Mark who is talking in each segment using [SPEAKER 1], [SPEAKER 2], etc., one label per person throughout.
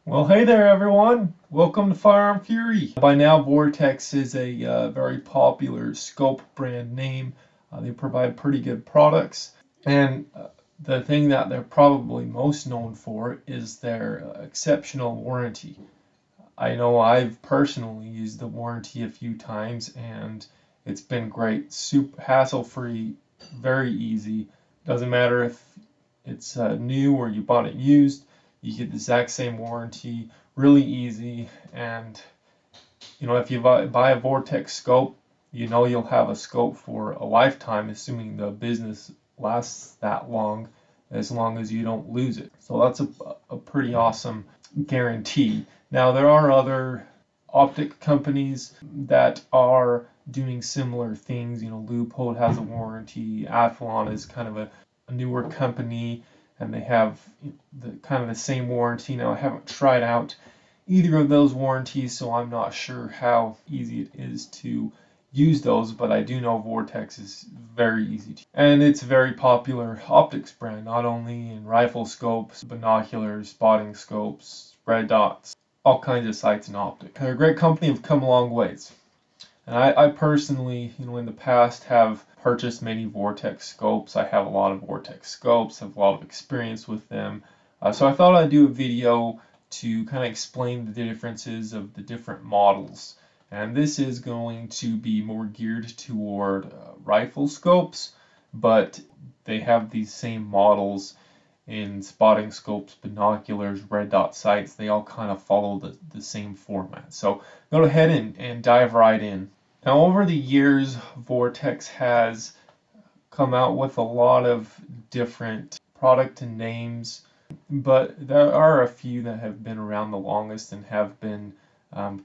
[SPEAKER 1] Well, hey there, everyone. Welcome to Firearm Fury. By now, Vortex is a very popular scope brand name. They provide pretty good products. And the thing that they're probably most known for is their exceptional warranty. I know I've personally used the warranty a few times, and it's been great. Super hassle-free, very easy. Doesn't matter if it's new or you bought it used. You get the exact same warranty, really easy. And if you buy a Vortex scope, you'll have a scope for a lifetime, assuming the business lasts that long, as long as you don't lose it. So that's a pretty awesome guarantee. Now, there are other optic companies that are doing similar things. Loophole has a warranty. Athlon is kind of a newer company, and they have the kind of the same warranty. Now, I haven't tried out either of those warranties, so I'm not sure how easy it is to use those, but I do know Vortex is very easy to use. And it's a very popular optics brand, not only in rifle scopes, binoculars, spotting scopes, red dots, all kinds of sights and optics. They're a great company, have come a long ways. And I personally, in the past have purchased many Vortex scopes. I have a lot of Vortex scopes, have a lot of experience with them. So I thought I'd do a video to kind of explain the differences of the different models. And this is going to be more geared toward rifle scopes, but they have these same models in spotting scopes, binoculars, red dot sights. They all kind of follow the same format. So go ahead and dive right in. Now, over the years, Vortex has come out with a lot of different product names, but there are a few that have been around the longest and have been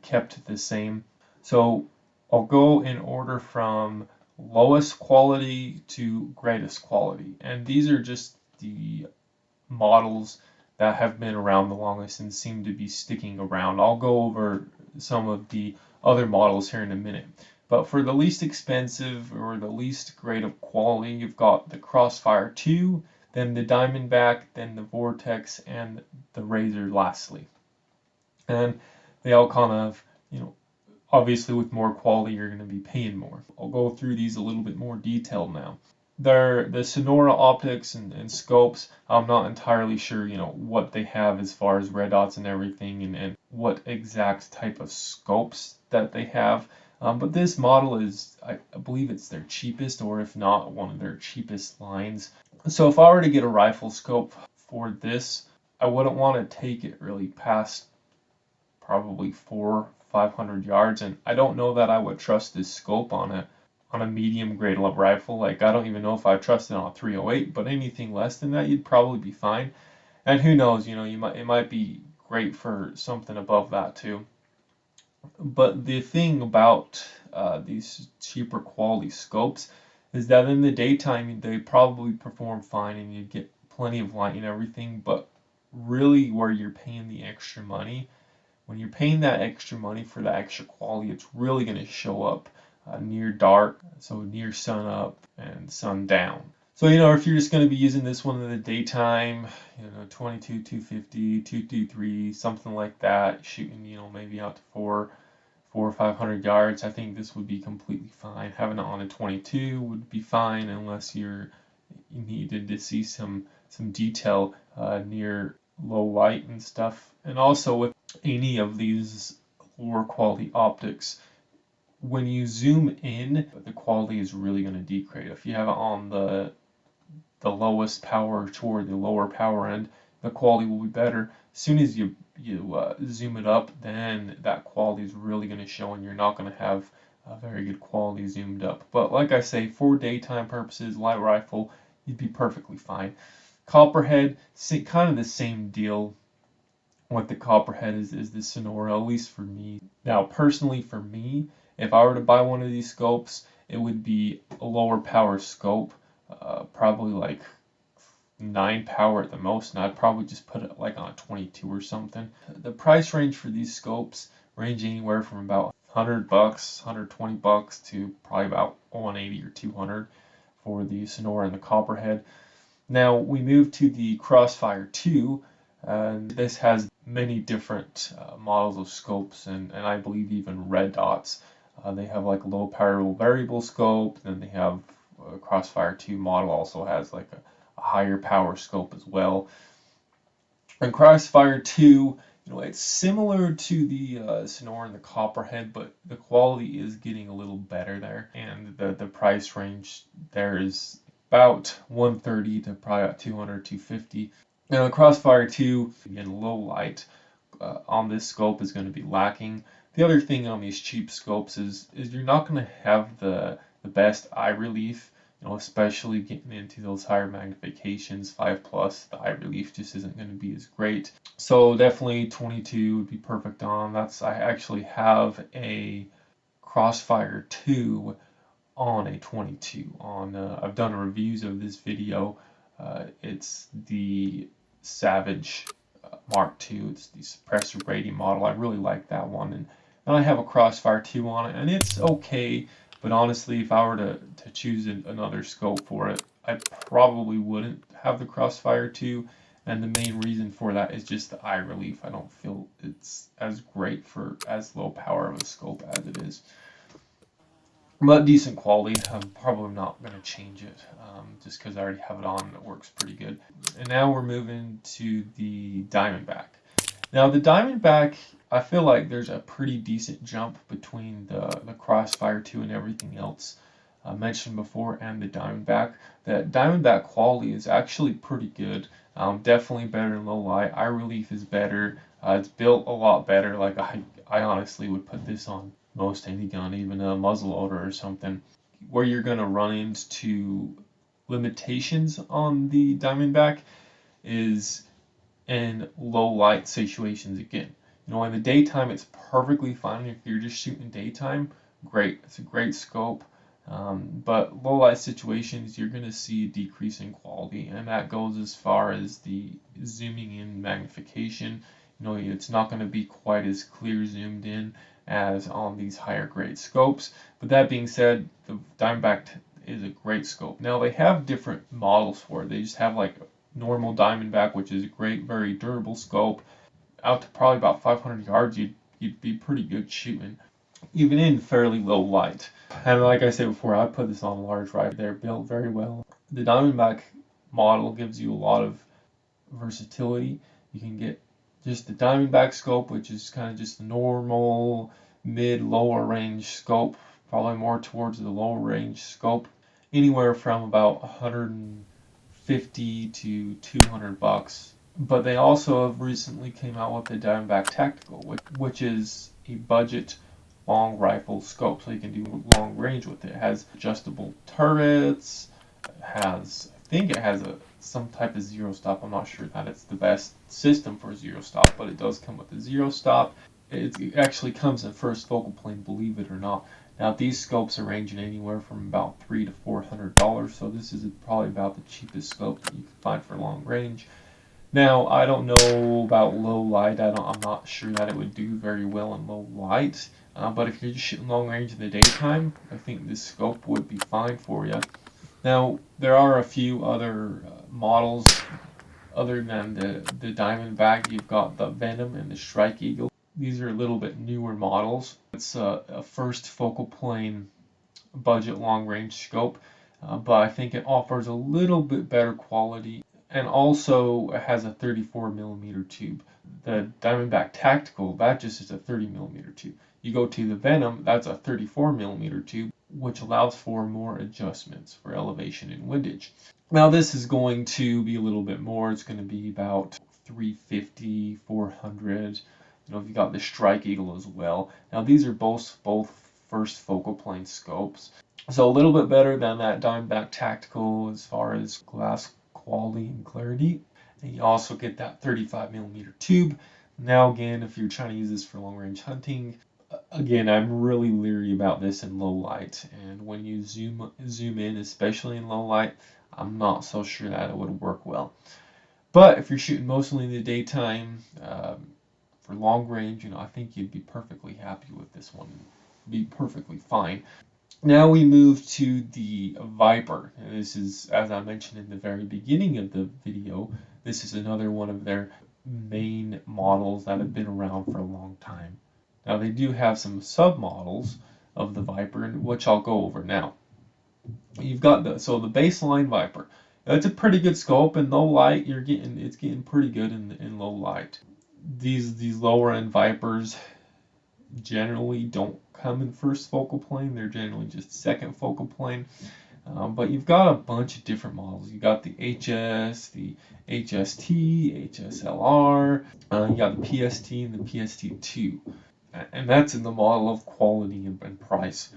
[SPEAKER 1] kept the same. So I'll go in order from lowest quality to greatest quality, and these are just the models that have been around the longest and seem to be sticking around. I'll go over some of the other models here in a minute. But for the least expensive or the least grade of quality, you've got the Crossfire 2, then the Diamondback, then the Vortex, and the Razor lastly. And they all kind of, obviously with more quality, you're going to be paying more. I'll go through these a little bit more detailed now. The Sonora optics and scopes, I'm not entirely sure, what they have as far as red dots and everything, and what exact type of scopes that they have. But this model is, I believe it's their cheapest, or if not, one of their cheapest lines. So if I were to get a rifle scope for this, I wouldn't want to take it really past probably 400-500 yards, and I don't know that I would trust this scope on a medium grade rifle. Like, I don't even know if I trust it on a 308, but anything less than that, you'd probably be fine. And who knows, it might be great for something above that too. But the thing about these cheaper quality scopes is that in the daytime they probably perform fine and you get plenty of light and everything, but really where you're paying the extra money, when you're paying that extra money for that extra quality, it's really going to show up near dark, so near sun up and sun down. So, if you're just going to be using this one in the daytime, 22, 250, 223, something like that, shooting, maybe out to 400 or 500 yards, I think this would be completely fine. Having it on a 22 would be fine unless you needed to see some detail near low light and stuff. And also with any of these lower quality optics, when you zoom in, the quality is really going to degrade. If you have it on the lowest power toward the lower power end, the quality will be better. As soon as you zoom it up, then that quality is really going to show, and you're not going to have a very good quality zoomed up. But like I say, for daytime purposes, light rifle, you'd be perfectly fine. Copperhead, kind of the same deal. What the Copperhead is the Sonora, at least for me. Now, personally for me, if I were to buy one of these scopes, it would be a lower power scope, probably like 9 power at the most, and I'd probably just put it like on a 22 or something. The price range for these scopes range anywhere from about $100, $120 to probably about 180 or 200 for the Sonora and the Copperhead. Now we move to the Crossfire 2. This has many different models of scopes, and I believe even red dots. They have like a low power variable scope, then they have Crossfire 2 model also has like a higher power scope as well. And Crossfire 2, it's similar to the Sonora and the Copperhead, but the quality is getting a little better there, and the price range there is about 130 to probably about 200, 250. Now the Crossfire 2 in low light on this scope is going to be lacking. The other thing on these cheap scopes is you're not going to have the best eye relief, especially getting into those higher magnifications, 5+, the eye relief just isn't going to be as great. So definitely 22 would be perfect on. I actually have a Crossfire 2 on a 22 I've done reviews of this video. It's the Savage Mark II. It's the suppressor rating model. I really like that one, and I have a Crossfire 2 on it, and it's okay. But honestly, if I were to choose another scope for it, I probably wouldn't have the Crossfire 2. And the main reason for that is just the eye relief. I don't feel it's as great for as low power of a scope as it is. But decent quality. I'm probably not going to change it just because I already have it on and it works pretty good. And now we're moving to the Diamondback. Now the Diamondback, I feel like there's a pretty decent jump between the Crossfire 2 and everything else I mentioned before and the Diamondback. The Diamondback quality is actually pretty good. Definitely better in low light. Eye relief is better. It's built a lot better. Like I honestly would put this on most any gun, even a muzzleloader or something. Where you're going to run into limitations on the Diamondback is in low light situations again. In the daytime it's perfectly fine. If you're just shooting daytime, great. It's a great scope. But low light situations, you're going to see a decrease in quality, and that goes as far as the zooming in magnification. It's not going to be quite as clear zoomed in as on these higher grade scopes. But that being said, the Diamondback is a great scope. Now they have different models for it. They just have like normal Diamondback, which is a great, very durable scope. Out to probably about 500 yards, you'd be pretty good shooting, even in fairly low light. And like I said before, I put this on a large rifle. They're built very well. The Diamondback model gives you a lot of versatility. You can get just the Diamondback scope, which is kind of just the normal mid-lower range scope, probably more towards the lower range scope, anywhere from about 150 to 200 bucks. But they also have recently came out with the Diamondback Tactical, which is a budget long rifle scope, so you can do long range with it. It has adjustable turrets. I think it has some type of zero stop. I'm not sure that it's the best system for zero stop, but it does come with a zero stop. It actually comes in first focal plane, believe it or not. Now these scopes are ranging anywhere from about $300 to $400, so this is probably about the cheapest scope that you can find for long range. Now I don't know about low light. I'm not sure that it would do very well in low light. But if you're just shooting long range in the daytime, I think this scope would be fine for you. Now, there are a few other models other than the Diamondback. You've got the Venom and the Strike Eagle. These are a little bit newer models. It's a first focal plane budget long range scope, but I think it offers a little bit better quality, and also it has a 34mm tube. The Diamondback Tactical, that just is a 30mm tube. You go to the Venom, that's a 34mm tube, which allows for more adjustments for elevation and windage. Now this is going to be a little bit more. It's going to be about 350, 400. If you got the Strike Eagle as well. Now these are both first focal plane scopes, so a little bit better than that Diamondback Tactical as far as glass quality and clarity. And you also get that 35mm tube. Now again, if you're trying to use this for long range hunting, again, I'm really leery about this in low light, and when you zoom in, especially in low light, I'm not so sure that it would work well. But if you're shooting mostly in the daytime, for long range, I think you'd be perfectly happy with this one. Be perfectly fine. Now we move to the Viper. This is, as I mentioned in the very beginning of the video, this is another one of their main models that have been around for a long time. Now they do have some submodels of the Viper, which I'll go over now. You've got the baseline Viper. It's a pretty good scope in low light. It's getting pretty good in low light. These lower end Vipers generally don't come in first focal plane. They're generally just second focal plane. But you've got a bunch of different models. You got the HS, the HST, HSLR. You got the PST and the PST2, and that's in the model of quality and price.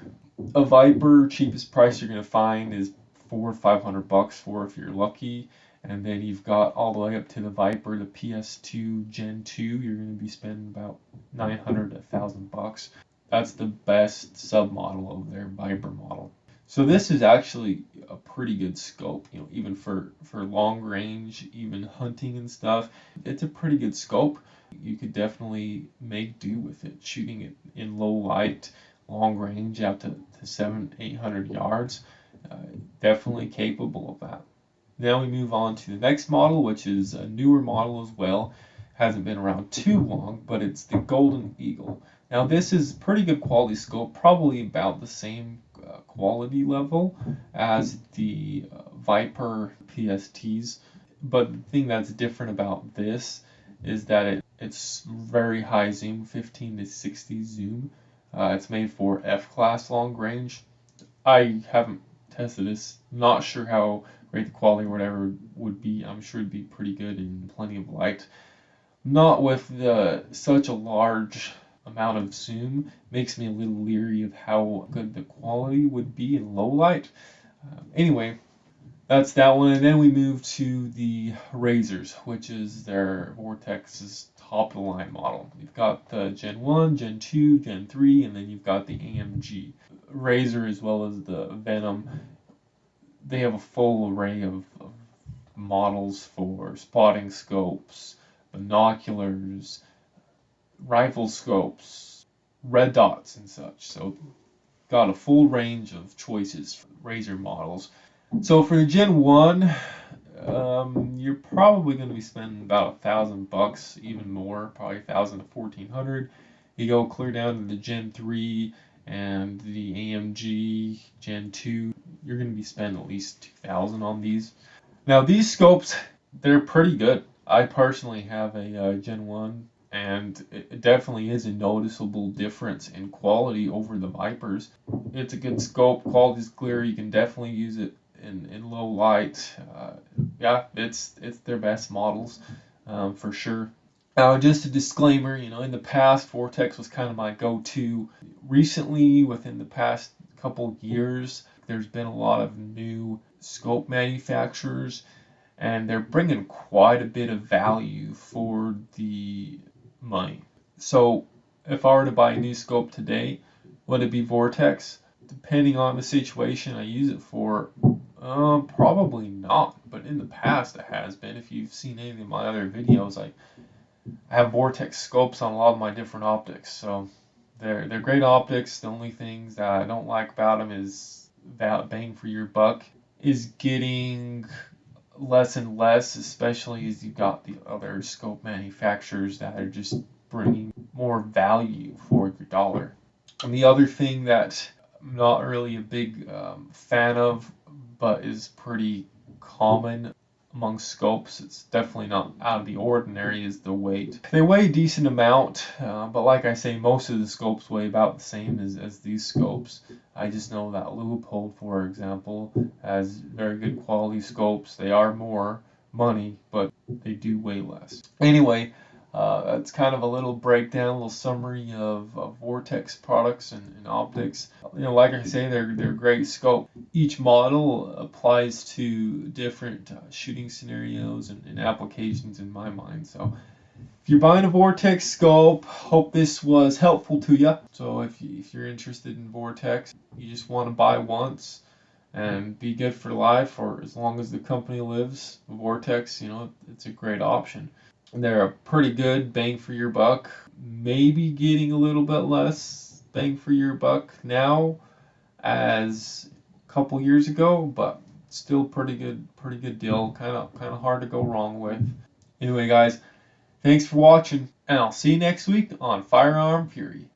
[SPEAKER 1] A Viper, cheapest price you're gonna find is $400-500 for if you're lucky. And then you've got all the way up to the Viper, the PS2 Gen 2. You're going to be spending about $900-1,000. That's the best submodel of their Viper model. So this is actually a pretty good scope, even for long range, even hunting and stuff. It's a pretty good scope. You could definitely make do with it, shooting it in low light, long range, out to 700-800 yards. Definitely capable of that. Now we move on to the next model, which is a newer model as well. Hasn't been around too long, but it's the Golden Eagle. Now this is pretty good quality scope, probably about the same quality level as the Viper PSTs. But the thing that's different about this is that it's very high zoom, 15 to 60 zoom. It's made for F-class long range. I haven't tested this, not sure how great the quality or whatever would be. I'm sure it'd be pretty good in plenty of light. Not with such a large amount of zoom. Makes me a little leery of how good the quality would be in low light. Anyway, that's that one. And then we move to the Razors, which is their Vortex's top of the line model. You've got the Gen 1, Gen 2, Gen 3, and then you've got the AMG. Razor as well as the Venom. They have a full array of models for spotting scopes, binoculars, rifle scopes, red dots and such. So got a full range of choices for Razor models. So for the Gen 1, you're probably going to be spending about $1,000, even more, probably $1,000 to $1,400. You go clear down to the Gen 3 and the AMG Gen 2, you're going to be spending at least $2,000 on these. Now these scopes, they're pretty good. I personally have a Gen 1, and it definitely is a noticeable difference in quality over the Vipers. It's a good scope, quality's clear, you can definitely use it in low light. Yeah, it's their best models, for sure. Now, just a disclaimer, in the past, Vortex was kind of my go-to. Recently, within the past couple years, there's been a lot of new scope manufacturers, and they're bringing quite a bit of value for the money. So, if I were to buy a new scope today, would it be Vortex? Depending on the situation I use it for, probably not. But in the past, it has been. If you've seen any of my other videos, I have Vortex scopes on a lot of my different optics, so they're great optics. The only things that I don't like about them is that bang for your buck is getting less and less, especially as you've got the other scope manufacturers that are just bringing more value for your dollar. And the other thing that I'm not really a big fan of, but is pretty common among scopes, it's definitely not out of the ordinary, is the weight. They weigh a decent amount, but like I say, most of the scopes weigh about the same as these scopes. I just know that Leupold, for example, has very good quality scopes. They are more money, but they do weigh less. Anyway, that's kind of a little breakdown, a little summary of Vortex products and optics. Like I say, they're great scope. Each model applies to different shooting scenarios and applications in my mind. So if you're buying a Vortex scope, hope this was helpful to you. So if you're interested in Vortex, you just want to buy once and be good for life, or as long as the company lives, Vortex, it's a great option. They're a pretty good bang for your buck. Maybe getting a little bit less bang for your buck now as a couple years ago, but still pretty good deal. Kind of hard to go wrong with. Anyway, guys, Thanks for watching, and I'll see you next week on Firearm Fury.